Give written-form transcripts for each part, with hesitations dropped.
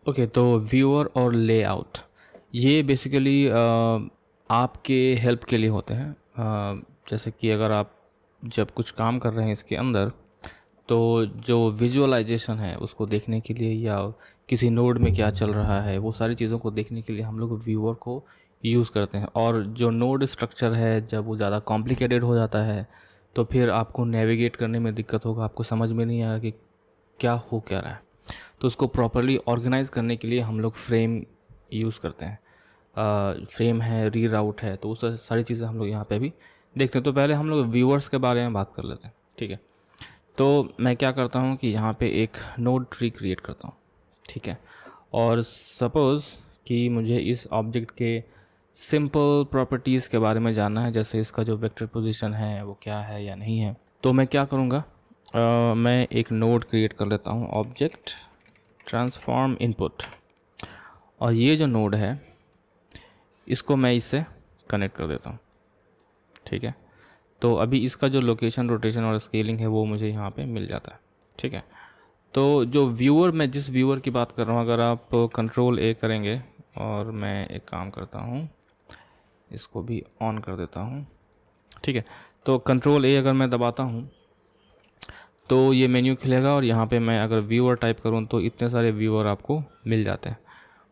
Okay, तो viewer और layout ये बेसिकली आपके हेल्प के लिए होते हैं। जैसे कि अगर आप जब कुछ काम कर रहे हैं इसके अंदर, तो जो विजुअलाइजेशन है उसको देखने के लिए या किसी नोड में क्या चल रहा है वो सारी चीज़ों को देखने के लिए हम लोग व्यूअर को यूज़ करते हैं। और जो नोड स्ट्रक्चर है जब वो ज़्यादा कॉम्प्लिकेटेड हो जाता है तो फिर आपको नेविगेट करने में दिक्कत होगा, आपको समझ में नहीं आएगा कि क्या हो क्या रहा है। तो उसको प्रॉपरली ऑर्गेनाइज करने के लिए हम लोग फ्रेम यूज़ करते हैं। फ्रेम है, रीराउट है, तो उस सारी चीज़ें हम लोग यहाँ पे भी देखते हैं। तो पहले हम लोग व्यूअर्स के बारे में बात कर लेते हैं, ठीक है। तो मैं क्या करता हूँ कि यहाँ पे एक नोड ट्री क्रिएट करता हूँ, ठीक है। और सपोज़ कि मुझे इस ऑब्जेक्ट के सिंपल प्रॉपर्टीज़ के बारे में जानना है, जैसे इसका जो वेक्टर पोजीशन है वो क्या है या नहीं है। तो मैं क्या करूँगा, मैं एक नोड क्रिएट कर लेता हूँ, ऑब्जेक्ट ट्रांसफॉर्म इनपुट। और ये जो नोड है इसको मैं इससे कनेक्ट कर देता हूँ, ठीक है। तो अभी इसका जो लोकेशन, रोटेशन और स्केलिंग है वो मुझे यहाँ पे मिल जाता है, ठीक है। तो जो व्यूअर, मैं जिस व्यूअर की बात कर रहा हूँ, अगर आप कंट्रोल ए करेंगे और मैं एक काम करता हूँ, इसको भी ऑन कर देता हूँ, ठीक है। तो कंट्रोल ए अगर मैं दबाता हूँ तो ये मेन्यू खुलेगा और यहाँ पे मैं अगर व्यूअर टाइप करूँ तो इतने सारे व्यूअर आपको मिल जाते हैं।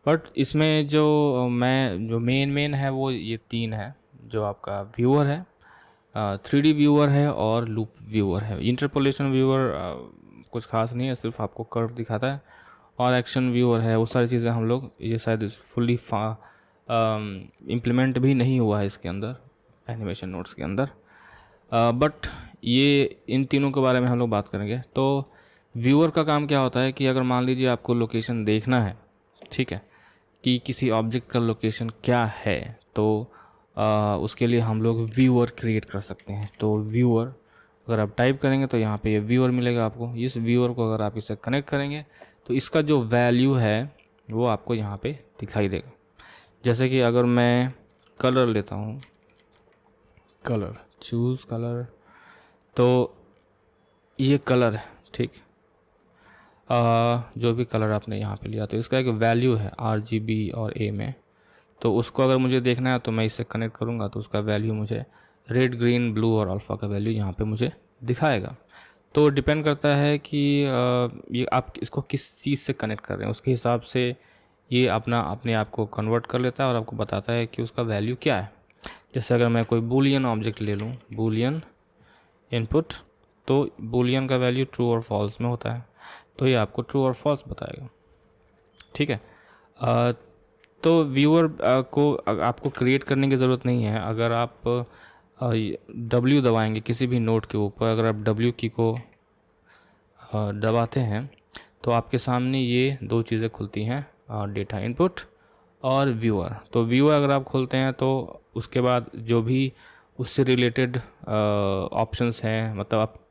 बट इसमें जो मेन है वो ये तीन है, जो आपका व्यूअर है, 3D व्यूअर है और लूप व्यूअर है। इंटरपोलेशन व्यूअर कुछ खास नहीं है, सिर्फ आपको कर्व दिखाता है। और एक्शन व्यूअर है, वो सारी चीज़ें हम लोग, ये शायद फुल्ली इम्प्लीमेंट भी नहीं हुआ है इसके अंदर, एनिमेशन नोट्स के अंदर। बट ये इन तीनों के बारे में हम लोग बात करेंगे। तो व्यूअर का काम क्या होता है कि अगर मान लीजिए आपको लोकेशन देखना है, ठीक है, कि किसी ऑब्जेक्ट का लोकेशन क्या है, तो उसके लिए हम लोग व्यूअर क्रिएट कर सकते हैं। तो व्यूअर अगर आप टाइप करेंगे तो यहाँ पे ये व्यूअर मिलेगा आपको। इस व्यूअर को अगर आप इससे कनेक्ट करेंगे तो इसका जो वैल्यू है वो आपको यहाँ पे दिखाई देगा। जैसे कि अगर मैं कलर लेता हूँ, कलर, चूज़ कलर, तो ये कलर है, ठीक। जो भी कलर आपने यहाँ पे लिया तो इसका एक वैल्यू है RGB और A में। तो उसको अगर मुझे देखना है तो मैं इससे कनेक्ट करूँगा तो उसका वैल्यू मुझे रेड, ग्रीन, ब्लू और अल्फ़ा का वैल्यू यहाँ पे मुझे दिखाएगा। तो डिपेंड करता है कि ये आप इसको किस चीज़ से कनेक्ट कर रहे हैं, उसके हिसाब से ये अपने आप को कन्वर्ट कर लेता है और आपको बताता है कि उसका वैल्यू क्या है। जैसे अगर मैं कोई बूलियन ऑब्जेक्ट ले लूँ, बूलियन इनपुट, तो बूलियन का वैल्यू ट्रू और फॉल्स में होता है, तो ये आपको ट्रू और फॉल्स बताएगा, ठीक है। तो व्यूअर को आपको क्रिएट करने की ज़रूरत नहीं है। अगर आप W दबाएंगे किसी भी नोड के ऊपर, अगर आप W की को दबाते हैं तो आपके सामने ये दो चीज़ें खुलती हैं, डेटा इनपुट और व्यूअर। तो व्यूअर अगर आप खोलते हैं तो उसके बाद जो भी उससे रिलेटेड ऑप्शंस हैं, मतलब आप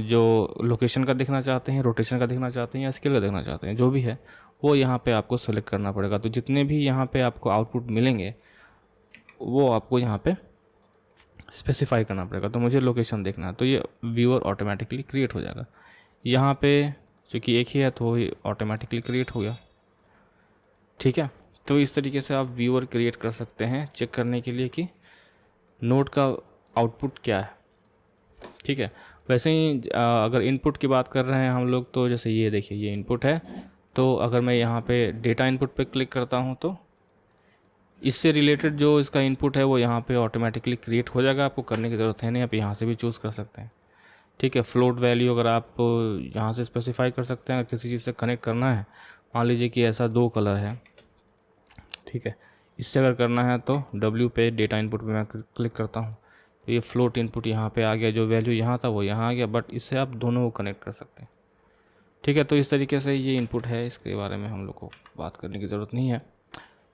जो लोकेशन का देखना चाहते हैं, रोटेशन का देखना चाहते हैं या स्केल का देखना चाहते हैं, जो भी है वो यहाँ पे आपको सेलेक्ट करना पड़ेगा। तो जितने भी यहाँ पे आपको आउटपुट मिलेंगे वो आपको यहाँ पे स्पेसिफाई करना पड़ेगा। तो मुझे लोकेशन देखना है तो ये व्यूअर ऑटोमेटिकली क्रिएट हो जाएगा। यहाँ पे चूँकि एक ही है तो ये ऑटोमेटिकली क्रिएट हो गया, ठीक है। तो इस तरीके से आप व्यूअर क्रिएट कर सकते हैं चेक करने के लिए कि नोड का आउटपुट क्या है, ठीक है। वैसे ही अगर इनपुट की बात कर रहे हैं हम लोग, तो जैसे ये देखिए ये इनपुट है, तो अगर मैं यहाँ पे डेटा इनपुट पे क्लिक करता हूँ तो इससे रिलेटेड जो इसका इनपुट है वो यहाँ पे ऑटोमेटिकली क्रिएट हो जाएगा, आपको करने की ज़रूरत है नहीं, आप यहाँ से भी चूज़ कर सकते हैं, ठीक है। फ्लोट वैल्यू अगर आप यहाँ से स्पेसिफाई कर सकते हैं, अगर किसी चीज़ से कनेक्ट करना है, मान लीजिए कि ऐसा दो कलर है, ठीक है, इससे अगर करना है तो W पे डेटा इनपुट पे मैं क्लिक करता हूँ तो ये फ्लोट इनपुट यहाँ पे आ गया, जो वैल्यू यहाँ था वो यहाँ आ गया, बट इससे आप दोनों को कनेक्ट कर सकते हैं, ठीक है। तो इस तरीके से ये इनपुट है, इसके बारे में हम लोग को बात करने की ज़रूरत नहीं है।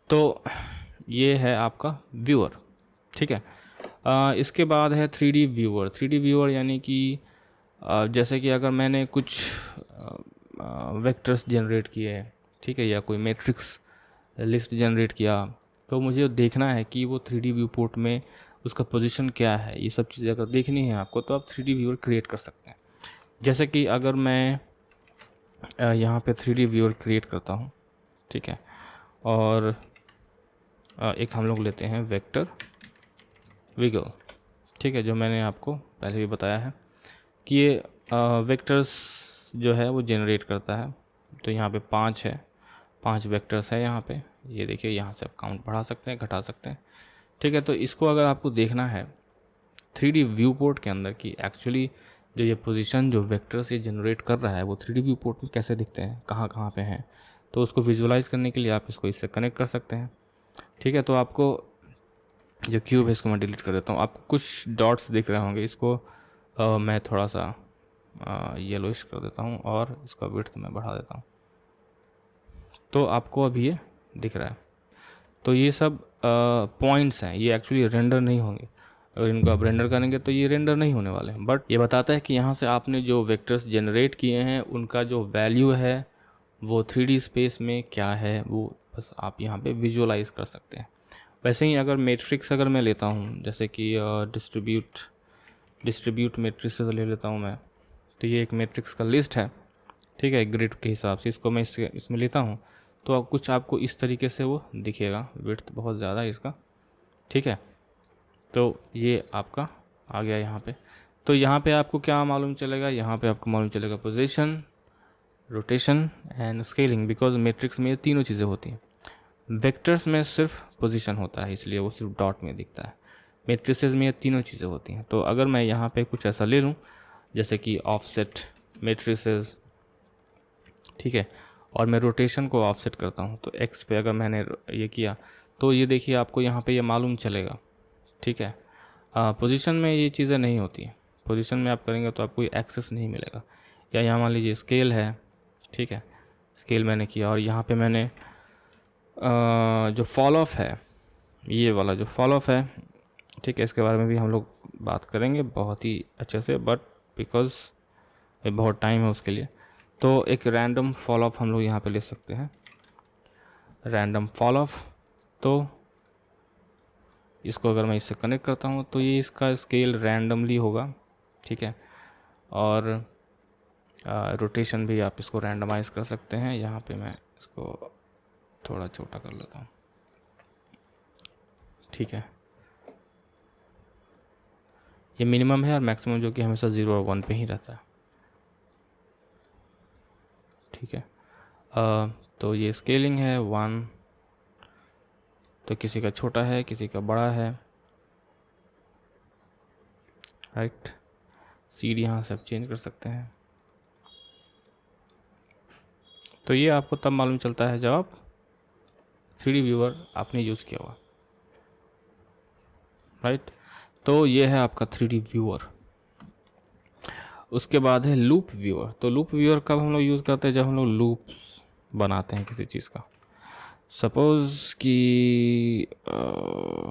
तो ये है आपका व्यूअर, ठीक है। इसके बाद है 3D व्यूअर। 3D व्यूअर यानी कि जैसे कि अगर मैंने कुछ वेक्टर्स जनरेट किए, ठीक है, या कोई मैट्रिक्स लिस्ट जनरेट किया, तो मुझे देखना है कि वो 3D व्यू पोर्ट में उसका पोजीशन क्या है। ये सब चीज़ें अगर देखनी है आपको तो आप 3D व्यूअर क्रिएट कर सकते हैं। जैसे कि अगर मैं यहाँ पे 3D व्यूअर क्रिएट करता हूँ, ठीक है। और एक हम लोग लेते हैं वेक्टर विगल, ठीक है, जो मैंने आपको पहले भी बताया है कि ये वेक्टर्स जो है वो जनरेट करता है। तो यहाँ पे 5 है, 5 वेक्टर्स है यहाँ पे, ये देखिए, यहाँ से आप काउंट बढ़ा सकते हैं, घटा सकते हैं, ठीक है। तो इसको अगर आपको देखना है 3D व्यू पोर्ट के अंदर कि एक्चुअली जो ये पोजीशन जो वेक्टर्स ये जनरेट कर रहा है वो 3D व्यू पोर्ट में कैसे दिखते हैं, कहाँ कहाँ पे हैं, तो उसको विजुअलाइज करने के लिए आप इसको इससे कनेक्ट कर सकते हैं, ठीक है। तो आपको जो क्यूब है इसको मैं डिलीट कर देता हूँ। आपको कुछ डॉट्स दिख रहे होंगे, इसको मैं थोड़ा सा येलोइश कर देता हूँ और इसका विड्थ मैं बढ़ा देता हूँ, तो आपको अभी ये दिख रहा है। तो ये सब पॉइंट्स हैं, ये एक्चुअली रेंडर नहीं होंगे। अगर इनको आप रेंडर करेंगे तो ये रेंडर नहीं होने वाले हैं, बट ये बताता है कि यहाँ से आपने जो वेक्टर्स जनरेट किए हैं उनका जो वैल्यू है वो 3D स्पेस में क्या है, वो बस आप यहाँ पे विजुअलाइज कर सकते हैं। वैसे ही अगर मैट्रिक्स अगर मैं लेता हूँ, जैसे कि डिस्ट्रीब्यूट मैट्रिक्स ले लेता हूँ मैं, तो ये एक मैट्रिक्स का लिस्ट है, ठीक है, ग्रिड के हिसाब से इसको मैं इसमें लेता हूँ, तो आप कुछ आपको इस तरीके से वो दिखेगा, विड्थ बहुत ज़्यादा है इसका, ठीक है। तो ये आपका आ गया यहाँ पे। तो यहाँ पे आपको क्या मालूम चलेगा, यहाँ पे आपको मालूम चलेगा position, rotation and scaling, because matrix में ये तीनों चीज़ें होती हैं। वेक्टर्स में सिर्फ पोजीशन होता है, इसलिए वो सिर्फ डॉट में दिखता है। मैट्रिसेस में ये तीनों चीज़ें होती हैं। तो अगर मैं यहाँ पे कुछ ऐसा ले लूँ जैसे कि ऑफसेट मैट्रिसेस, ठीक है, और मैं रोटेशन को ऑफसेट करता हूँ, तो एक्स पे अगर मैंने ये किया तो ये देखिए आपको यहाँ पे ये मालूम चलेगा, ठीक है। पोजीशन में ये चीज़ें नहीं होती हैं, पोजीशन में आप करेंगे तो आपको एक्सेस नहीं मिलेगा। या यहाँ मान लीजिए स्केल है, ठीक है, स्केल मैंने किया और यहाँ पे मैंने जो फॉल ऑफ है, ये वाला जो फॉल ऑफ है, ठीक है, इसके बारे में भी हम लोग बात करेंगे बहुत ही अच्छे से, बट बिकॉज बहुत टाइम है उसके लिए। तो एक रैंडम फॉल ऑफ हम लोग यहाँ पे ले सकते हैं, रैंडम फॉल ऑफ। तो इसको अगर मैं इससे कनेक्ट करता हूँ तो ये इसका स्केल रैंडमली होगा, ठीक है। और रोटेशन भी आप इसको रैंडमाइज कर सकते हैं। यहाँ पे मैं इसको थोड़ा छोटा कर लेता हूँ, ठीक है। ये मिनिमम है और मैक्सिमम जो कि हमेशा 0 और 1 पे ही रहता है, ठीक है। तो ये स्केलिंग है 1, तो किसी का छोटा है किसी का बड़ा है, राइट। सीड यहाँ से आप चेंज कर सकते हैं। तो ये आपको तब मालूम चलता है जब आप 3D व्यूअर आपने यूज़ किया हुआ, राइट। तो ये है आपका 3D व्यूअर। उसके बाद है लूप व्यूअर। तो लूप व्यूअर कब हम लोग यूज़ करते हैं, जब हम लोग लूप्स बनाते हैं किसी चीज़ का। सपोज़ कि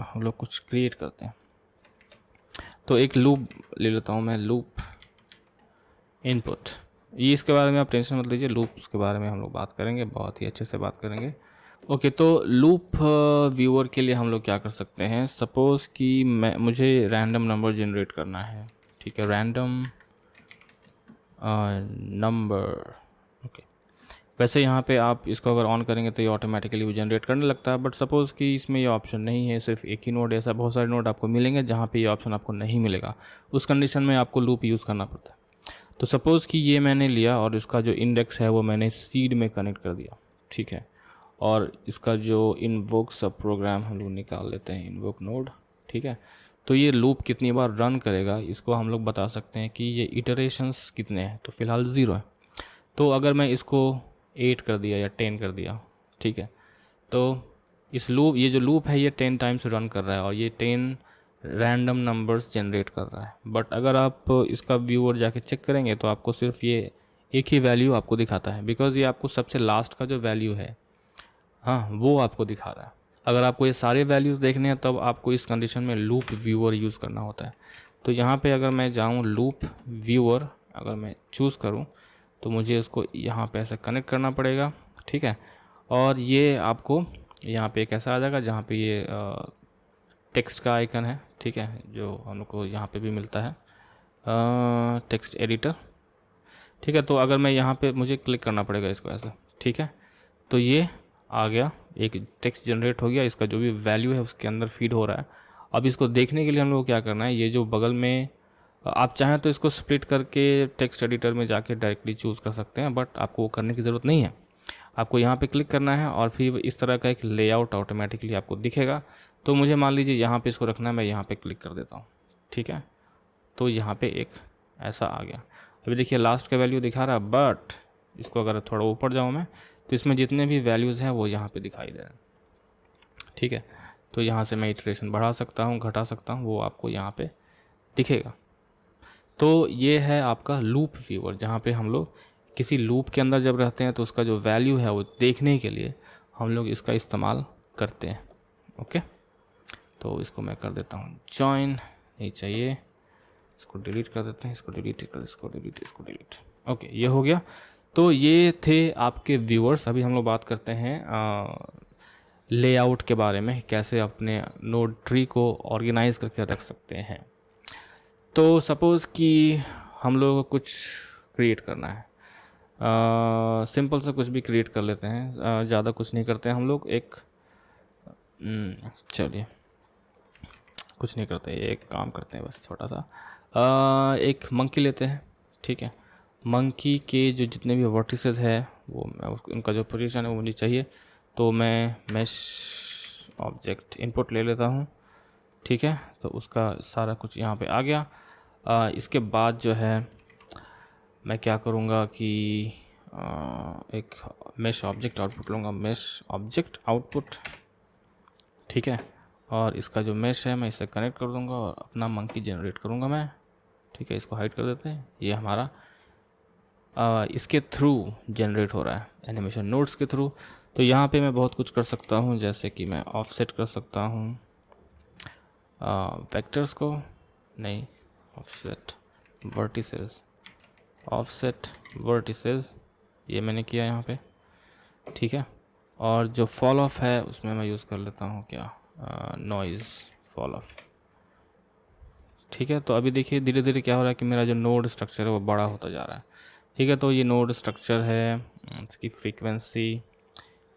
हम लोग कुछ क्रिएट करते हैं, तो एक लूप ले लेता हूँ मैं, लूप इनपुट। ये इसके बारे में आप टेंशन मत लीजिए, लूप्स के बारे में हम लोग बात करेंगे, बहुत ही अच्छे से बात करेंगे। ओके, तो लूप व्यूअर के लिए हम लोग क्या कर सकते हैं। सपोज़ कि मुझे रैंडम नंबर जनरेट करना है, ठीक है, रैंडम नंबर, ओके। वैसे यहाँ पे आप इसको अगर ऑन करेंगे तो ये ऑटोमेटिकली वो जनरेट करने लगता है, बट सपोज़ कि इसमें ये ऑप्शन नहीं है, सिर्फ एक ही नोड, ऐसा बहुत सारे नोड आपको मिलेंगे जहाँ पे ये ऑप्शन आपको नहीं मिलेगा। उस कंडीशन में आपको लूप यूज़ करना पड़ता है। तो सपोज़ कि ये मैंने लिया और इसका जो इंडेक्स है वो मैंने सीड में कनेक्ट कर दिया, ठीक है। और इसका जो इन्वोक सब प्रोग्राम हम लोग निकाल लेते हैं, इन्वोक नोड, ठीक है। तो ये लूप कितनी बार रन करेगा इसको हम लोग बता सकते हैं कि ये इटरेशंस कितने हैं। तो फ़िलहाल 0 है। तो अगर मैं इसको 8 कर दिया या 10 कर दिया, ठीक है, तो इस लूप, ये जो लूप है ये 10 टाइम्स रन कर रहा है और ये 10 रैंडम नंबर्स जनरेट कर रहा है। बट अगर आप इसका व्यूअर जाके चेक करेंगे तो आपको सिर्फ ये एक ही वैल्यू आपको दिखाता है, बिकॉज ये आपको सबसे लास्ट का जो वैल्यू है, हाँ, वो आपको दिखा रहा है। अगर आपको ये सारे वैल्यूज़ देखने हैं तब आपको इस कंडीशन में लूप व्यूअर यूज़ करना होता है। तो यहाँ पे अगर मैं जाऊँ लूप व्यूअर, अगर मैं चूज़ करूँ तो मुझे इसको यहाँ पे ऐसे कनेक्ट करना पड़ेगा, ठीक है। और ये आपको यहाँ पे एक ऐसा आ जाएगा जहाँ पे ये टेक्स्ट का आइकन है, ठीक है, जो हम लोग को यहाँ पे भी मिलता है, टेक्स्ट एडिटर। ठीक है। तो अगर मैं यहाँ पे मुझे क्लिक करना पड़ेगा इसको ऐसा, ठीक है। तो ये आ गया, एक टेक्स्ट जनरेट हो गया, इसका जो भी वैल्यू है उसके अंदर फीड हो रहा है। अब इसको देखने के लिए हम लोग क्या करना है, ये जो बगल में आप चाहें तो इसको स्प्लिट करके टेक्स्ट एडिटर में जाके डायरेक्टली चूज़ कर सकते हैं, बट आपको वो करने की ज़रूरत नहीं है। आपको यहाँ पे क्लिक करना है और फिर इस तरह का एक लेआउट ऑटोमेटिकली आपको दिखेगा। तो मुझे मान लीजिए यहाँ पे इसको रखना है, मैं यहाँ पे क्लिक कर देता हूँ, ठीक है। तो यहाँ पे एक ऐसा आ गया। अभी देखिए लास्ट का वैल्यू दिखा रहा है, बट इसको अगर थोड़ा ऊपर जाऊँ मैं तो इसमें जितने भी वैल्यूज़ हैं वो यहाँ पे दिखाई दे रहे हैं, ठीक है। तो यहाँ से मैं इटरेशन बढ़ा सकता हूँ, घटा सकता हूँ, वो आपको यहाँ पे दिखेगा। तो ये है आपका लूप व्यूअर, जहाँ पे हम लोग किसी लूप के अंदर जब रहते हैं तो उसका जो वैल्यू है वो देखने के लिए हम लोग इसका इस्तेमाल करते हैं। ओके, तो इसको मैं कर देता हूँ जॉइन, नहीं चाहिए, इसको डिलीट कर देते हैं, इसको डिलीट कर, इसको डिलीट, इसको डिलीट। ओके, ये हो गया। तो ये थे आपके व्यूअर्स। अभी हम लोग बात करते हैं लेआउट के बारे में, कैसे अपने नोड ट्री को ऑर्गेनाइज करके रख सकते हैं। तो सपोज़ कि हम लोग को कुछ क्रिएट करना है, सिंपल से कुछ भी क्रिएट कर लेते हैं, ज़्यादा कुछ नहीं करते हैं हम लोग। एक चलिए कुछ नहीं करते, एक काम करते हैं बस छोटा सा, एक मंकी लेते हैं, ठीक है। मंकी के जो जितने भी वर्टिसेस है वो उनका जो पोजीशन है वो मुझे चाहिए। तो मैं मैश ऑब्जेक्ट इनपुट ले लेता हूँ, ठीक है। तो उसका सारा कुछ यहाँ पे आ गया। इसके बाद जो है मैं क्या करूँगा कि एक मैश ऑब्जेक्ट आउटपुट लूँगा, मैश ऑब्जेक्ट आउटपुट, ठीक है। और इसका जो मैश है मैं इसे कनेक्ट कर दूँगा और अपना मंकी जनरेट करूँगा मैं, ठीक है। इसको हाइड कर देते हैं, ये हमारा इसके थ्रू जनरेट हो रहा है, एनिमेशन नोड्स के थ्रू। तो यहाँ पे मैं बहुत कुछ कर सकता हूँ, जैसे कि मैं ऑफसेट कर सकता हूँ वेक्टर्स को, नहीं ऑफसेट वर्टिसेस, ऑफसेट वर्टिसेस, ये मैंने किया यहाँ पे, ठीक है। और जो फॉल ऑफ है उसमें मैं यूज़ कर लेता हूँ क्या, नॉइज़ फॉल ऑफ, ठीक है। तो अभी देखिए धीरे धीरे क्या हो रहा है कि मेरा जो नोड स्ट्रक्चर है वो बड़ा होता जा रहा है, ठीक है। तो ये नोड स्ट्रक्चर है, इसकी फ्रीक्वेंसी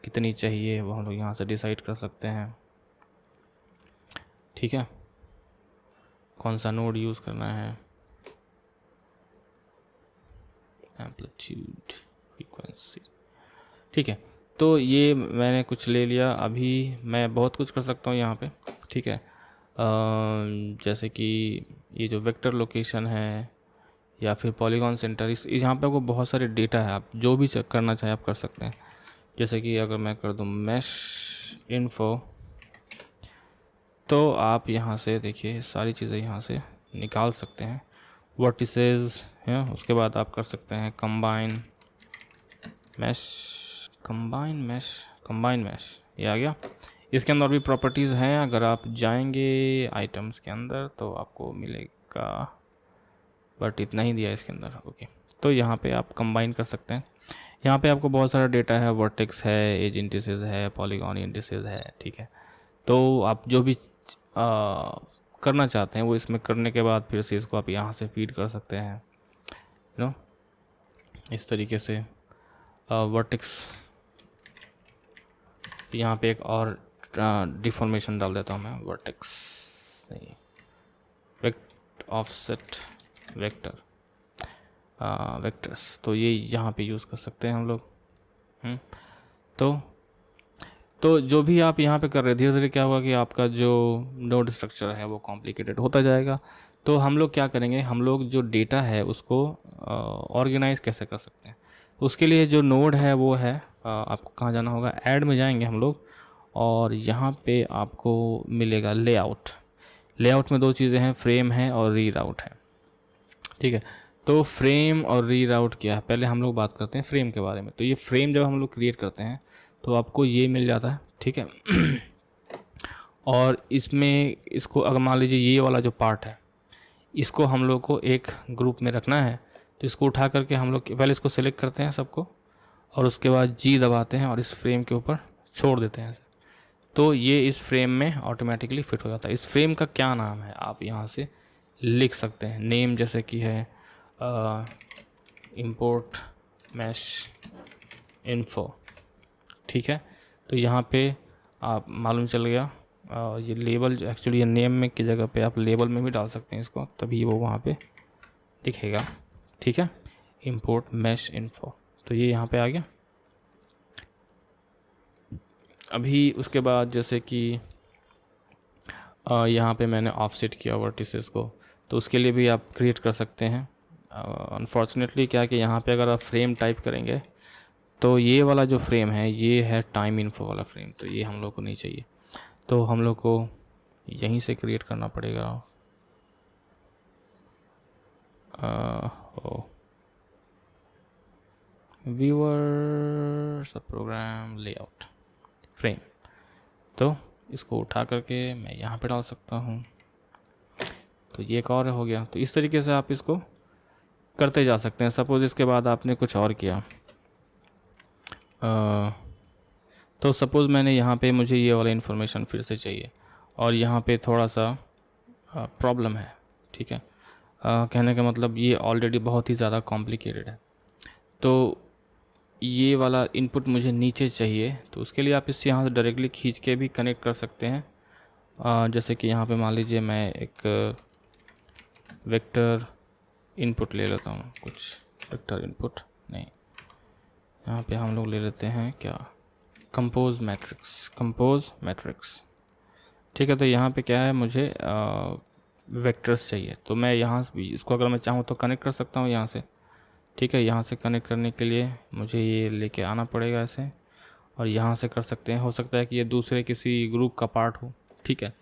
कितनी चाहिए वो हम लोग यहाँ से डिसाइड कर सकते हैं, ठीक है। कौन सा नोड यूज़ करना है, एम्पलीट्यूड, फ्रीक्वेंसी, ठीक है। तो ये मैंने कुछ ले लिया। अभी मैं बहुत कुछ कर सकता हूँ यहाँ पे, ठीक है। जैसे कि ये जो वेक्टर लोकेशन है या फिर पॉलीगॉन सेंटर, इस यहाँ पे आपको बहुत सारे डेटा है, आप जो भी चेक करना चाहें आप कर सकते हैं। जैसे कि अगर मैं कर दूँ मैश इन्फो, तो आप यहाँ से देखिए सारी चीज़ें यहाँ से निकाल सकते हैं, वर्टिसेस है। उसके बाद आप कर सकते हैं combine mesh, combine mesh, combine mesh, ये आ गया। इसके अंदर भी प्रॉपर्टीज़ हैं, अगर आप जाएंगे आइटम्स के अंदर तो आपको मिलेगा, बट इतना ही दिया इसके अंदर। ओके, तो यहाँ पे आप कंबाइन कर सकते हैं। यहाँ पे आपको बहुत सारा डेटा है, वर्टेक्स है, एज इंडिसेस है, पॉलीगॉन इंडिसेस है, ठीक है। तो आप जो भी करना चाहते हैं वो इसमें करने के बाद फिर से इसको आप यहाँ से फीड कर सकते हैं, यू नो, इस तरीके से। वर्टेक्स यहाँ पे एक और डिफॉर्मेशन डाल देता हूँ मैं, वर्टेक्स नहीं, ऑफसेट वेक्टर, वेक्टर्स, तो ये यहाँ पे यूज़ कर सकते हैं हम लोग। तो जो भी आप यहाँ पे कर रहे हैं, धीरे धीरे क्या होगा कि आपका जो नोड स्ट्रक्चर है वो कॉम्प्लिकेटेड होता जाएगा। तो हम लोग क्या करेंगे, हम लोग जो डेटा है उसको ऑर्गेनाइज कैसे कर सकते हैं, उसके लिए जो नोड है वो है, आपको कहाँ जाना होगा, ऐड में जाएंगे हम लोग, और यहाँ पे आपको मिलेगा लेआउट। लेआउट में दो चीज़ें हैं, फ्रेम है और री राउट है, ठीक है। तो फ्रेम और री राउट क्या है, पहले हम लोग बात करते हैं फ्रेम के बारे में। तो ये फ्रेम जब हम लोग क्रिएट करते हैं तो आपको ये मिल जाता है, ठीक है। और इसमें इसको अगर मान लीजिए ये वाला जो पार्ट है इसको हम लोग को एक ग्रुप में रखना है, तो इसको उठा करके हम लोग पहले इसको सेलेक्ट करते हैं सबको, और उसके बाद जी दबाते हैं और इस फ्रेम के ऊपर छोड़ देते हैं ऐसे। तो ये इस फ्रेम में ऑटोमेटिकली फिट हो जाता है। इस फ्रेम का क्या नाम है आप यहाँ से लिख सकते हैं, नेम जैसे कि है इंपोर्ट मैश इन्फो, ठीक है। तो यहाँ पे आप मालूम चल गया, ये लेबल जो एक्चुअली ये नेम में की जगह पे आप लेबल में भी डाल सकते हैं इसको, तभी वो वहाँ पे दिखेगा, ठीक है। इंपोर्ट मैश इन्फो, तो ये यहाँ पे आ गया। अभी उसके बाद जैसे कि यहाँ पे मैंने ऑफसेट किया वर्टिसेस को, तो उसके लिए भी आप क्रिएट कर सकते हैं। अनफॉर्चुनेटली क्या कि यहाँ पे अगर आप फ्रेम टाइप करेंगे तो ये वाला जो फ्रेम है ये है टाइम इन्फो वाला फ्रेम, तो ये हम लोग को नहीं चाहिए, तो हम लोग को यहीं से क्रिएट करना पड़ेगा। व्यूअर सब प्रोग्राम लेआउट फ्रेम, तो इसको उठा करके मैं यहाँ पे डाल सकता हूँ, तो ये एक और हो गया। तो इस तरीके से आप इसको करते जा सकते हैं। सपोज़ इसके बाद आपने कुछ और किया, तो सपोज़ मैंने यहाँ पे मुझे ये वाला इन्फॉर्मेशन फिर से चाहिए और यहाँ पे थोड़ा सा प्रॉब्लम है, ठीक है। कहने का मतलब ये ऑलरेडी बहुत ही ज़्यादा कॉम्प्लिकेटेड है, तो ये वाला इनपुट मुझे नीचे चाहिए, तो उसके लिए आप इससे यहाँ से डायरेक्टली खींच के भी कनेक्ट कर सकते हैं। जैसे कि यहाँ पे मान लीजिए मैं एक वेक्टर इनपुट ले लेता हूँ, कुछ वेक्टर इनपुट नहीं, यहाँ पे हम लोग ले लेते हैं क्या, कंपोज मैट्रिक्स, ठीक है। तो यहाँ पे क्या है, मुझे वेक्टर्स चाहिए, तो मैं यहाँ से भी इसको अगर मैं चाहूँ तो कनेक्ट कर सकता हूँ यहाँ से, ठीक है। यहाँ से कनेक्ट करने के लिए मुझे ये लेके आना पड़ेगा ऐसे, और यहाँ से कर सकते हैं। हो सकता है कि ये दूसरे किसी ग्रुप का पार्ट हो, ठीक है।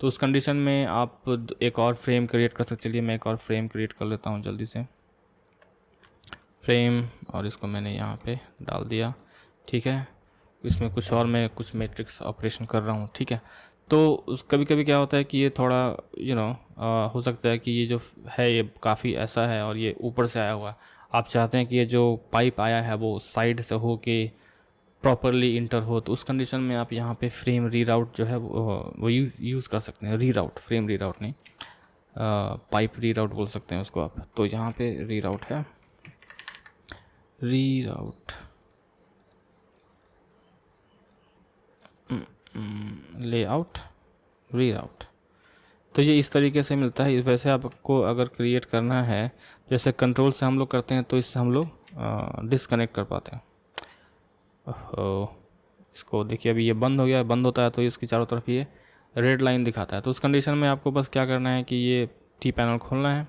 तो उस कंडीशन में आप एक और फ्रेम क्रिएट कर सकते। चलिए मैं एक और फ्रेम क्रिएट कर लेता हूँ जल्दी से, फ्रेम, और इसको मैंने यहाँ पे डाल दिया, ठीक है। इसमें कुछ और मैं कुछ मैट्रिक्स ऑपरेशन कर रहा हूँ, ठीक है। तो उस कभी कभी क्या होता है कि ये थोड़ा हो सकता है कि ये जो है ये काफ़ी ऐसा है और ये ऊपर से आया हुआ है। आप चाहते हैं कि ये जो पाइप आया है वो साइड से हो के प्रॉपरली इंटर हो, तो उस कंडीशन में आप यहाँ पे फ्रेम रीराउट जो है वो यूज़ कर सकते हैं। रीराउट, फ्रेम रीराउट नहीं, पाइप रीराउट बोल सकते हैं उसको आप। तो यहाँ पे रीराउट है, रीराउट लेआउट रीराउट, तो ये इस तरीके से मिलता है। वैसे आपको अगर क्रिएट करना है, जैसे कंट्रोल से हम लोग करते हैं, तो इससे हम लोग डिसकनेक्ट कर पाते हैं। इसको देखिए अभी ये बंद हो गया, बंद होता है तो इसकी चारों तरफ ये रेड लाइन दिखाता है। तो उस कंडीशन में आपको बस क्या करना है कि ये टी पैनल खोलना है,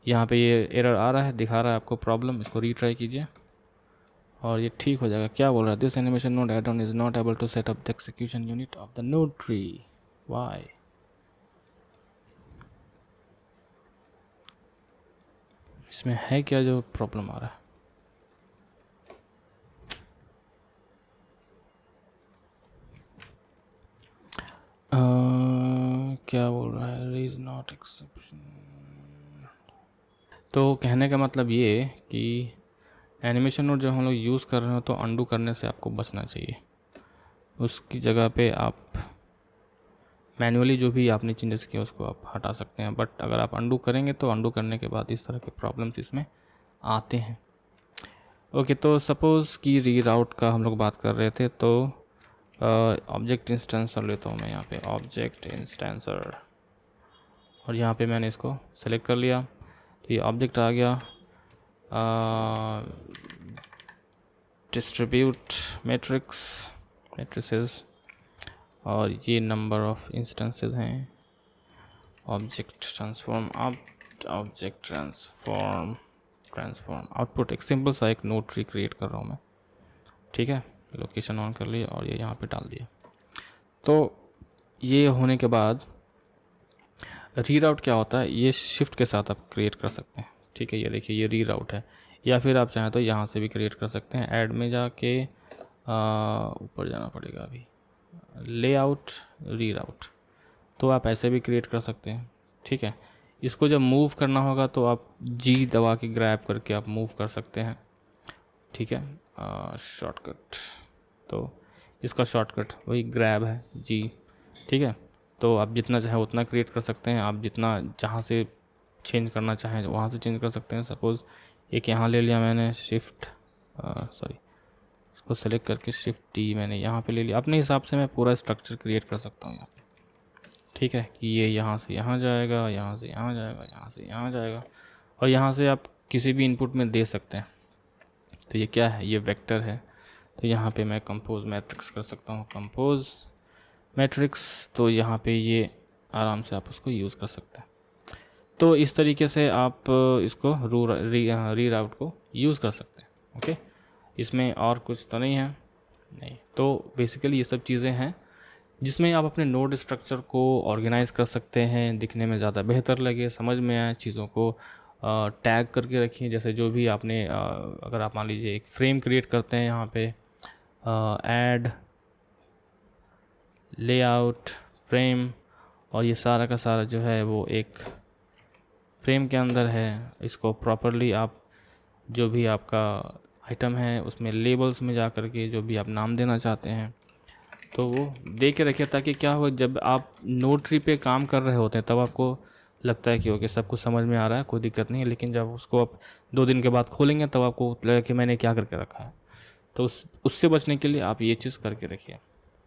यहाँ पे ये एरर आ रहा है, दिखा रहा है आपको प्रॉब्लम, इसको रीट्राई कीजिए और ये ठीक हो जाएगा। क्या बोल रहा है, this animation node add on is not able to set up the execution unit of the node tree, why. इसमें है क्या जो प्रॉब्लम आ रहा है? क्या बोल रहा है, रेज नॉट एक्सेप्शन। तो कहने का मतलब ये कि एनिमेशन नोड जब हम लोग यूज़ कर रहे हो तो अंडू करने से आपको बचना चाहिए। उसकी जगह पे आप मैन्युअली जो भी आपने चेंजेस किए उसको आप हटा सकते हैं, बट अगर आप अंडू करेंगे तो अंडू करने के बाद इस तरह के प्रॉब्लम्स इसमें आते हैं। ओके, तो सपोज़ कि रीराउट का हम लोग बात कर रहे थे, तो ऑब्जेक्ट इंस्टेंसर लेता हूँ मैं यहाँ पे, ऑब्जेक्ट इंस्टेंसर, और यहाँ पे मैंने इसको सेलेक्ट कर लिया, तो ये ऑब्जेक्ट आ गया। डिस्ट्रीब्यूट मैट्रिसेस, और ये नंबर ऑफ इंस्टेंसेस हैं। ऑब्जेक्ट ट्रांसफॉर्म आउटपुट, एक सिंपल सा एक नोड ट्री क्रिएट कर रहा हूँ मैं, ठीक है। लोकेशन ऑन कर लिया और ये यहाँ पे डाल दिया। तो ये होने के बाद रीराउट क्या होता है, ये शिफ्ट के साथ आप क्रिएट कर सकते हैं, ठीक है। ये देखिए ये रीराउट है, या फिर आप चाहें तो यहाँ से भी क्रिएट कर सकते हैं। ऐड में जाके ऊपर जाना पड़ेगा, अभी लेआउट रीराउट, तो आप ऐसे भी क्रिएट कर सकते हैं, ठीक है। इसको जब मूव करना होगा तो आप जी दबा के ग्रैब करके आप मूव कर सकते हैं, ठीक है। शॉर्टकट, तो इसका शॉर्टकट वही ग्रैब है जी, ठीक है। तो आप जितना चाहें उतना क्रिएट कर सकते हैं, आप जितना जहाँ से चेंज करना चाहें वहाँ से चेंज कर सकते हैं। सपोज़ एक यहाँ ले लिया मैंने शिफ्ट सॉरी इसको सेलेक्ट करके शिफ्ट टी मैंने यहाँ पे ले लिया। अपने हिसाब से मैं पूरा स्ट्रक्चर क्रिएट कर सकता हूँ यहाँ पे, ठीक है, कि ये यहाँ से यहाँ जाएगा, यहाँ से यहाँ जाएगा, यहाँ से यहाँ जाएगा, और यहाँ से आप किसी भी इनपुट में दे सकते हैं। तो ये क्या है, ये वेक्टर है। तो यहाँ पे मैं कंपोज मैट्रिक्स कर सकता हूँ, कंपोज मैट्रिक्स। तो यहाँ पे ये आराम से आप उसको यूज़ कर सकते हैं। तो इस तरीके से आप इसको री राउट को यूज़ कर सकते हैं। ओके, इसमें और कुछ तो नहीं है, नहीं। तो बेसिकली ये सब चीज़ें हैं जिसमें आप अपने नोड स्ट्रक्चर को ऑर्गेनाइज कर सकते हैं, दिखने में ज़्यादा बेहतर लगे, समझ में आए, चीज़ों को टैग करके रखिए। जैसे जो भी आपने अगर आप मान लीजिए एक फ्रेम क्रिएट करते हैं, यहाँ पे ऐड लेआउट फ्रेम, और ये सारा का सारा जो है वो एक फ्रेम के अंदर है। इसको प्रॉपरली आप जो भी आपका आइटम है उसमें लेबल्स में जा कर के जो भी आप नाम देना चाहते हैं तो वो दे के रखिए, ताकि क्या हो, जब आप नोड ट्री पे काम कर रहे होते हैं तब आपको लगता है कि ओके सब कुछ समझ में आ रहा है, कोई दिक्कत नहीं है। लेकिन जब उसको आप 2 दिन के बाद खोलेंगे तब आपको लगेगा कि मैंने क्या करके रखा है। तो उससे बचने के लिए आप ये चीज़ करके रखिए।